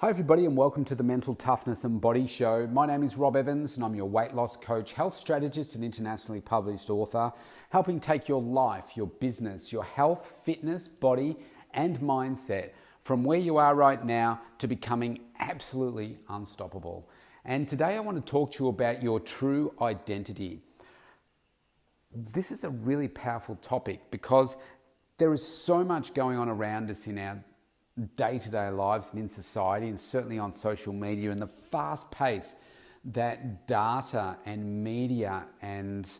Hi everybody and welcome to the Mental Toughness and Body Show. My name is Rob Evans and I'm your weight loss coach, health strategist and internationally published author, helping take your life, your business, your health, fitness, body and mindset from where you are right now to becoming absolutely unstoppable. And today I want to talk to you about your true identity. This is a really powerful topic because there is so much going on around us in our day-to-day lives and in society and certainly on social media, and the fast pace that data and media and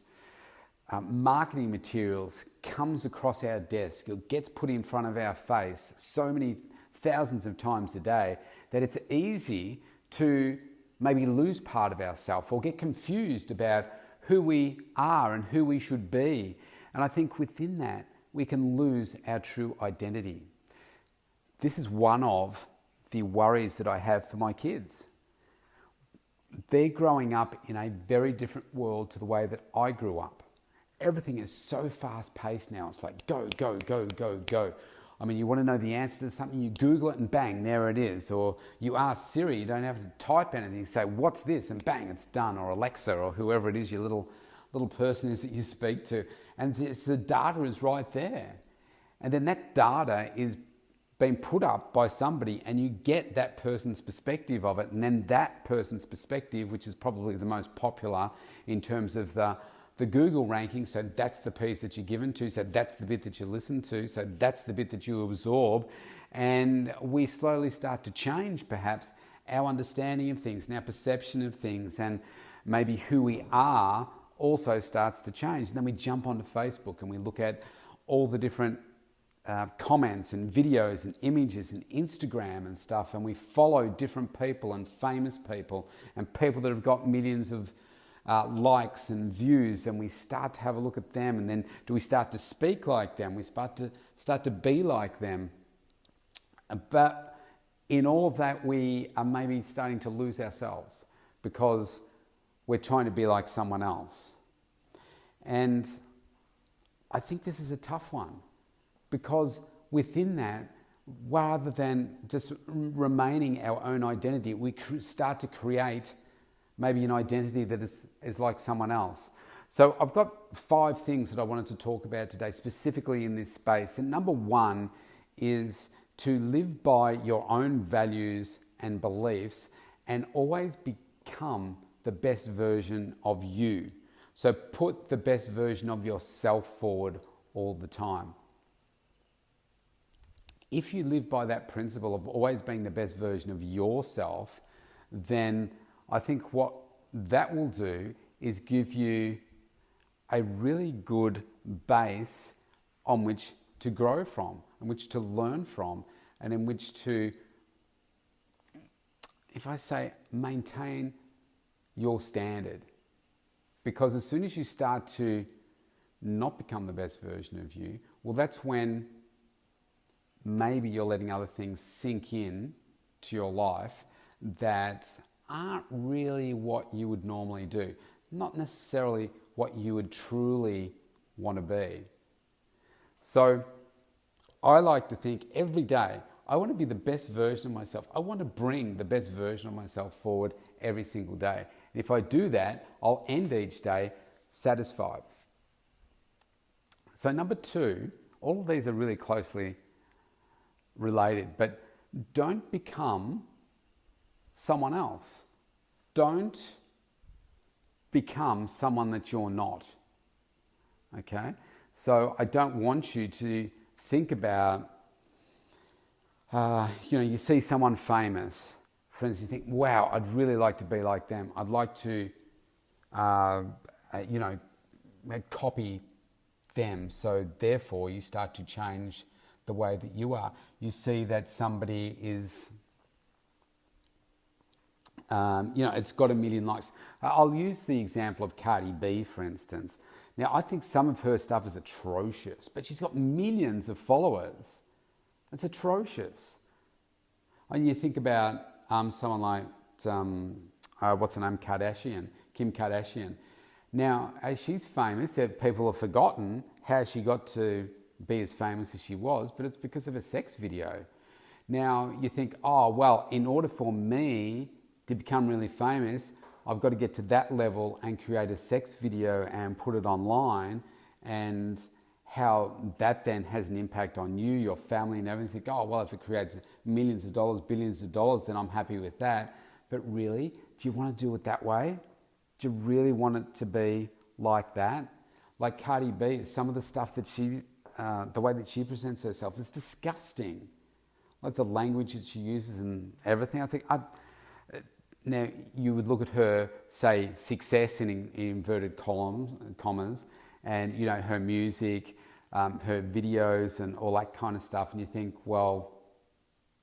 marketing materials comes across our desk, it gets put in front of our face so many thousands of times a day that it's easy to maybe lose part of ourselves or get confused about who we are and who we should be. And I think within that we can lose our true identity. This is one of the worries that I have for my kids. They're growing up in a very different world to the way that I grew up. Everything is so fast paced now. It's like go, go, go, go, go. I mean, you want to know the answer to something, you Google it and bang, there it is. Or you ask Siri, you don't have to type anything. You say, what's this? And bang, it's done. Or Alexa or whoever it is, your little person is that you speak to. And the data is right there. And then that data is been put up by somebody and you get that person's perspective of it, and then that person's perspective, which is probably the most popular in terms of the Google ranking, so that's the piece that you're given to, so that's the bit that you listen to, so that's the bit that you absorb, and we slowly start to change perhaps our understanding of things and our perception of things, and maybe who we are also starts to change. And then we jump onto Facebook and we look at all the different comments and videos and images and Instagram and stuff, and we follow different people and famous people and people that have got millions of likes and views, and we start to have a look at them, and then do we start to speak like them? We start to be like them. But in all of that, we are maybe starting to lose ourselves because we're trying to be like someone else. And I think this is a tough one, because within that, rather than just remaining our own identity, we start to create maybe an identity that is like someone else. So I've got 5 things that I wanted to talk about today, specifically in this space. And number 1 is to live by your own values and beliefs and always become the best version of you. So put the best version of yourself forward all the time. If you live by that principle of always being the best version of yourself, then I think what that will do is give you a really good base on which to grow from, on which to learn from, and in which to, if I say, maintain your standard. Because as soon as you start to not become the best version of you, well, that's when maybe you're letting other things sink in to your life that aren't really what you would normally do. Not necessarily what you would truly want to be. So I like to think every day, I want to be the best version of myself. I want to bring the best version of myself forward every single day. And if I do that, I'll end each day satisfied. So number 2, all of these are really closely related, but don't become someone else. Don't become someone that you're not. Okay? So I don't want you to think about, you see someone famous, for instance, you think, wow, I'd really like to be like them. I'd like to, copy them. So therefore you start to change the way that you are. You see that somebody is, it's got 1 million likes. I'll use the example of Cardi B, for instance. Now, I think some of her stuff is atrocious, but she's got millions of followers. It's atrocious. And you think about someone like, what's her name, Kim Kardashian. Now, as she's famous, people have forgotten how she got to be as famous as she was, but it's because of a sex video. Now you think, oh, well, in order for me to become really famous, I've got to get to that level and create a sex video and put it online, and how that then has an impact on you, your family and everything. Think, oh, well, if it creates millions of dollars, billions of dollars, then I'm happy with that. But really, do you want to do it that way? Do you really want it to be like that? Like Cardi B, some of the stuff that the way that she presents herself is disgusting. Like the language that she uses and everything. I think, now you would look at her, say, success in inverted commas, and her music, her videos and all that kind of stuff, and you think, well,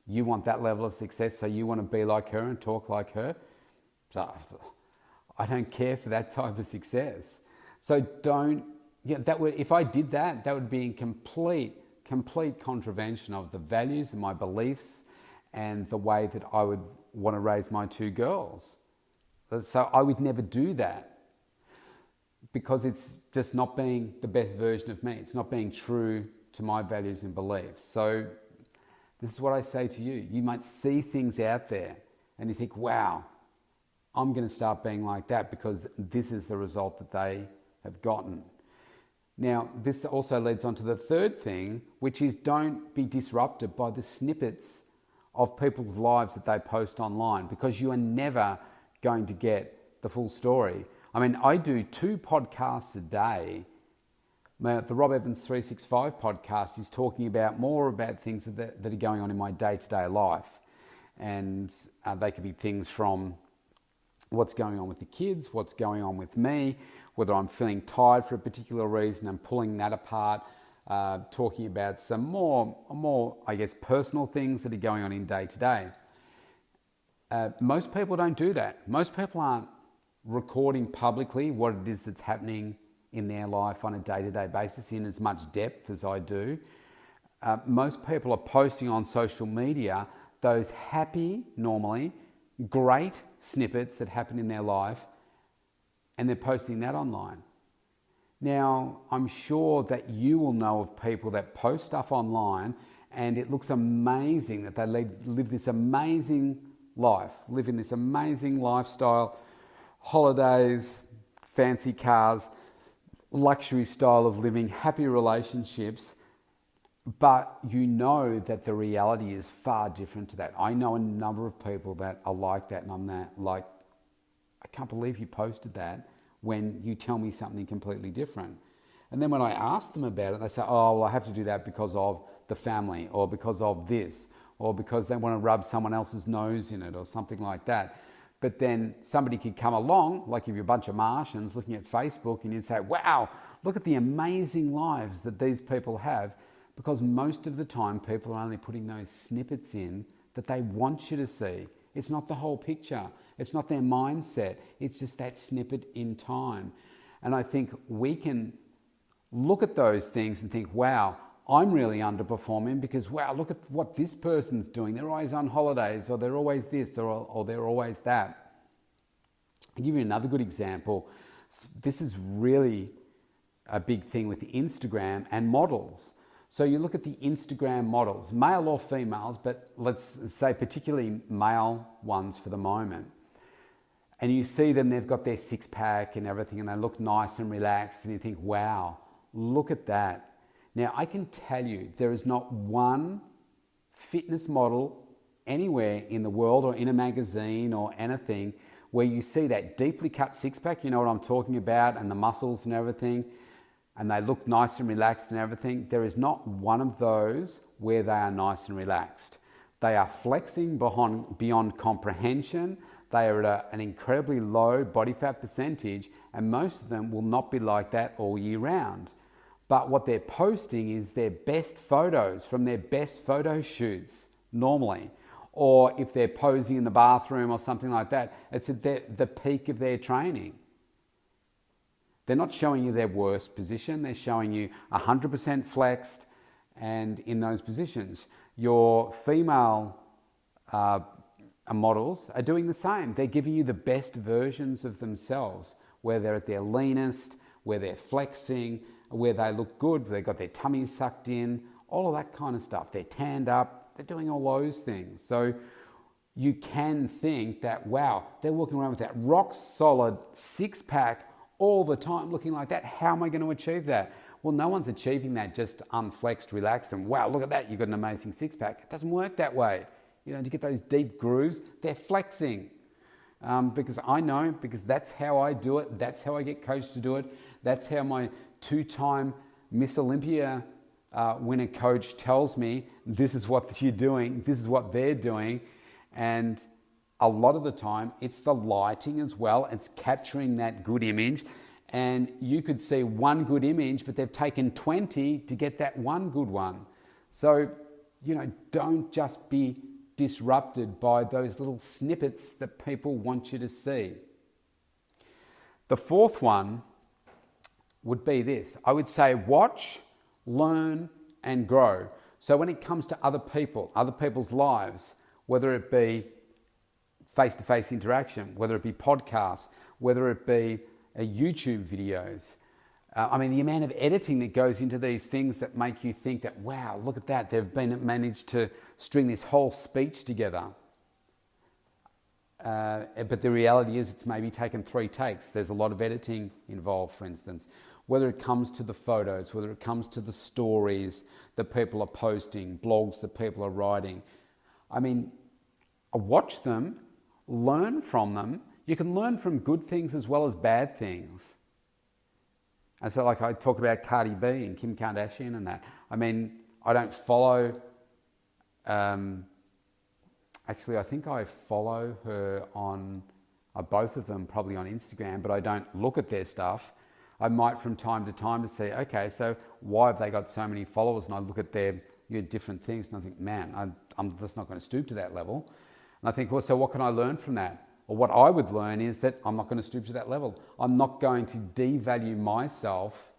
you want that level of success, so you want to be like her and talk like her. So I don't care for that type of success. So if I did that, that would be in complete contravention of the values and my beliefs and the way that I would want to raise my two girls. So I would never do that, because it's just not being the best version of me. It's not being true to my values and beliefs. So this is what I say to you. You might see things out there and you think, wow, I'm going to start being like that because this is the result that they have gotten. Now, this also leads on to the third thing, which is don't be disrupted by the snippets of people's lives that they post online, because you are never going to get the full story. I mean, I do 2 podcasts a day. The Rob Evans 365 podcast is talking about more about things that are going on in my day-to-day life. And they could be things from what's going on with the kids, what's going on with me, whether I'm feeling tired for a particular reason and pulling that apart, talking about some more, I guess, personal things that are going on in day-to-day. Most people don't do that. Most people aren't recording publicly what it is that's happening in their life on a day-to-day basis in as much depth as I do. Most people are posting on social media those happy, normally, great snippets that happen in their life, and they're posting that online. Now, I'm sure that you will know of people that post stuff online and it looks amazing that they live this amazing life, live in this amazing lifestyle, holidays, fancy cars, luxury style of living, happy relationships, but you know that the reality is far different to that. I know a number of people that are like that, and I'm like, I can't believe you posted that when you tell me something completely different. And then when I ask them about it, they say, oh, well, I have to do that because of the family, or because of this, or because they want to rub someone else's nose in it, or something like that. But then somebody could come along, like if you're a bunch of Martians looking at Facebook, and you'd say, wow, look at the amazing lives that these people have, because most of the time people are only putting those snippets in that they want you to see. It's not the whole picture. It's not their mindset. It's just that snippet in time. And I think we can look at those things and think, wow, I'm really underperforming because, wow, look at what this person's doing. They're always on holidays, or they're always this, or they're always that. I'll give you another good example. This is really a big thing with Instagram and models. So you look at the Instagram models, male or females, but let's say particularly male ones for the moment. And you see them, they've got their six-pack and everything, and they look nice and relaxed, and you think, wow, look at that. Now, I can tell you there is not one fitness model anywhere in the world or in a magazine or anything where you see that deeply cut six-pack, you know what I'm talking about, and the muscles and everything, and they look nice and relaxed and everything. There is not one of those where they are nice and relaxed. They are flexing beyond comprehension. They are at an incredibly low body fat percentage, and most of them will not be like that all year round. But what they're posting is their best photos from their best photo shoots normally. Or if they're posing in the bathroom or something like that, it's at the peak of their training. They're not showing you their worst position. They're showing you 100% flexed and in those positions. Your female models are doing the same. They're giving you the best versions of themselves, where they're at their leanest, where they're flexing, where they look good, they've got their tummies sucked in, all of that kind of stuff. They're tanned up. They're doing all those things. So you can think that, wow, they're walking around with that rock solid six-pack all the time looking like that. How am I going to achieve that? Well, no one's achieving that just unflexed, relaxed, and wow, look at that, you've got an amazing six-pack. It doesn't work that way. To get those deep grooves, they're flexing. Because I know, because that's how I do it. That's how I get coached to do it. That's how my two-time Miss Olympia winner coach tells me, this is what you're doing, this is what they're doing. And a lot of the time, it's the lighting as well. It's capturing that good image. And you could see one good image, but they've taken 20 to get that one good one. So, don't just be disrupted by those little snippets that people want you to see. The fourth one would be this. I would say watch, learn, and grow. So when it comes to other people, other people's lives, whether it be face-to-face interaction, whether it be podcasts, whether it be YouTube videos, the amount of editing that goes into these things that make you think that, wow, look at that, they've managed to string this whole speech together. But the reality is it's maybe taken 3 takes. There's a lot of editing involved, for instance. Whether it comes to the photos, whether it comes to the stories that people are posting, blogs that people are writing. Watch them, learn from them. You can learn from good things as well as bad things. And so I talk about Cardi B and Kim Kardashian and that. I don't follow... Actually, I think I follow her on... both of them probably on Instagram, but I don't look at their stuff. I might from time to time to see, okay, so why have they got so many followers? And I look at their different things and I think, man, I'm just not going to stoop to that level. And I think, well, so what can I learn from that? Or what I would learn is that I'm not going to stoop to that level. I'm not going to devalue myself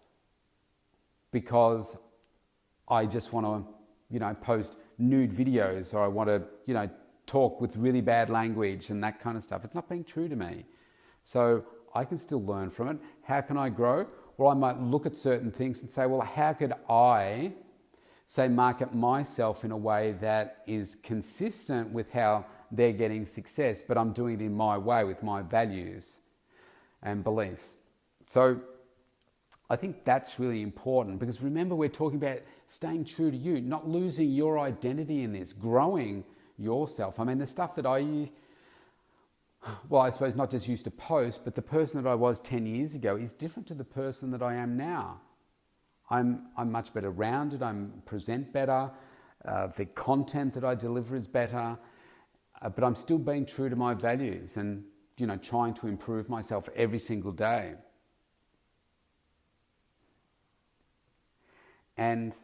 because I just want to, post nude videos, or I want to, talk with really bad language and that kind of stuff. It's not being true to me. So I can still learn from it. How can I grow? Well, I might look at certain things and say, well, how could I, market myself in a way that is consistent with how they're getting success, but I'm doing it in my way with my values and beliefs. So I think that's really important, because remember, we're talking about staying true to you, not losing your identity in this, growing yourself. The stuff that I suppose not just used to post, but the person that I was 10 years ago is different to the person that I am now. I'm much better rounded, I present better, the content that I deliver is better, but I'm still being true to my values and, trying to improve myself every single day. And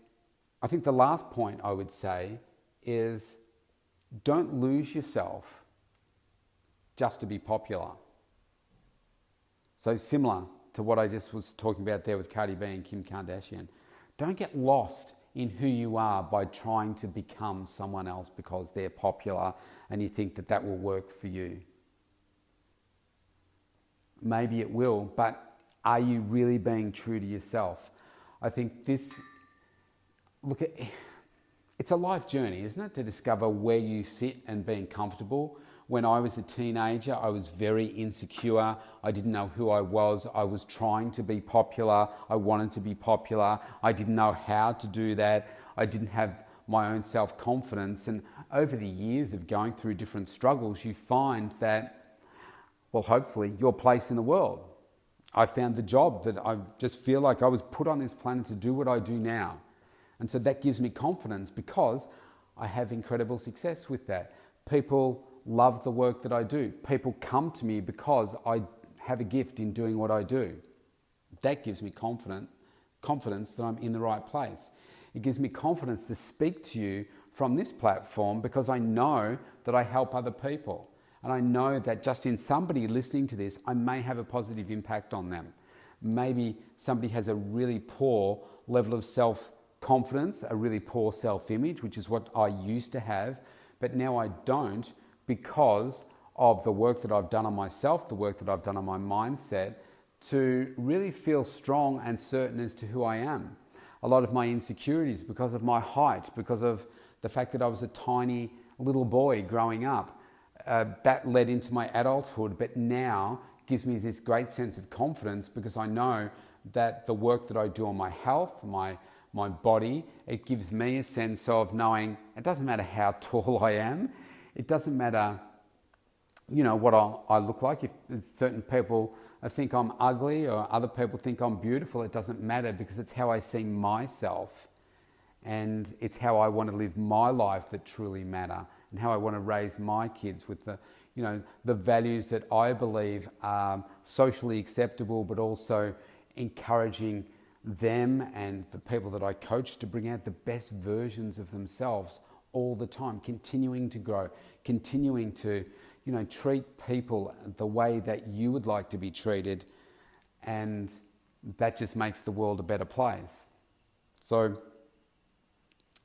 I think the last point I would say is, don't lose yourself just to be popular. So similar to what I just was talking about there with Cardi B and Kim Kardashian. Don't get lost in who you are by trying to become someone else because they're popular and you think that will work for you. Maybe it will, but are you really being true to yourself? I think it's a life journey, isn't it? To discover where you sit and being comfortable. When I was a teenager, I was very insecure. I didn't know who I was. I was trying to be popular. I wanted to be popular. I didn't know how to do that. I didn't have my own self-confidence. And over the years of going through different struggles, you find that, well, hopefully, your place in the world. I found the job that I just feel like I was put on this planet to do what I do now. And so that gives me confidence because I have incredible success with that. People love the work that I do. People come to me because I have a gift in doing what I do. That gives me confidence that I'm in the right place. It gives me confidence to speak to you from this platform because I know that I help other people. And I know that just in somebody listening to this, I may have a positive impact on them. Maybe somebody has a really poor level of self-confidence, a really poor self-image, which is what I used to have, but now I don't, because of the work that I've done on myself, the work that I've done on my mindset, to really feel strong and certain as to who I am. A lot of my insecurities because of my height, because of the fact that I was a tiny little boy growing up. That led into my adulthood, but now gives me this great sense of confidence because I know that the work that I do on my health, my body, it gives me a sense of knowing it doesn't matter how tall I am, it doesn't matter, what I look like. If certain people think I'm ugly or other people think I'm beautiful, it doesn't matter because it's how I see myself. And it's how I want to live my life that truly matter, and how I want to raise my kids with the values that I believe are socially acceptable, but also encouraging them and the people that I coach to bring out the best versions of themselves all the time, continuing to grow, continuing to, treat people the way that you would like to be treated, and that just makes the world a better place. So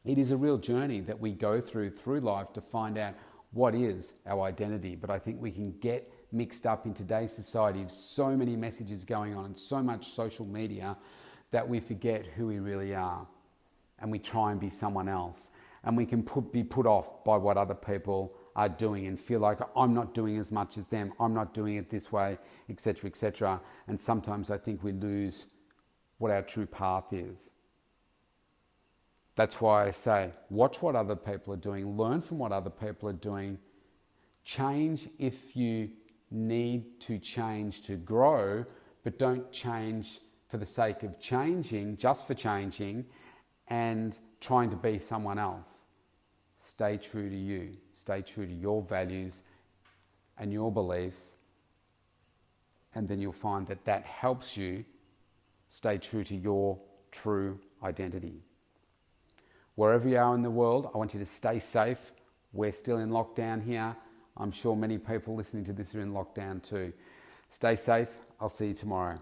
it is a real journey that we go through life to find out what is our identity. But I think we can get mixed up in today's society of so many messages going on and so much social media that we forget who we really are, and we try and be someone else. And we can be put off by what other people are doing and feel like I'm not doing as much as them, I'm not doing it this way, etc., etc. And sometimes I think we lose what our true path is. That's why I say, watch what other people are doing, learn from what other people are doing, change if you need to change to grow, but don't change for the sake of changing, just for changing, and trying to be someone else. Stay true to you, stay true to your values and your beliefs, and then you'll find that that helps you stay true to your true identity. Wherever you are in the world, I want you to stay safe. We're still in lockdown here. I'm sure many people listening to this are in lockdown too. Stay safe. I'll see you tomorrow.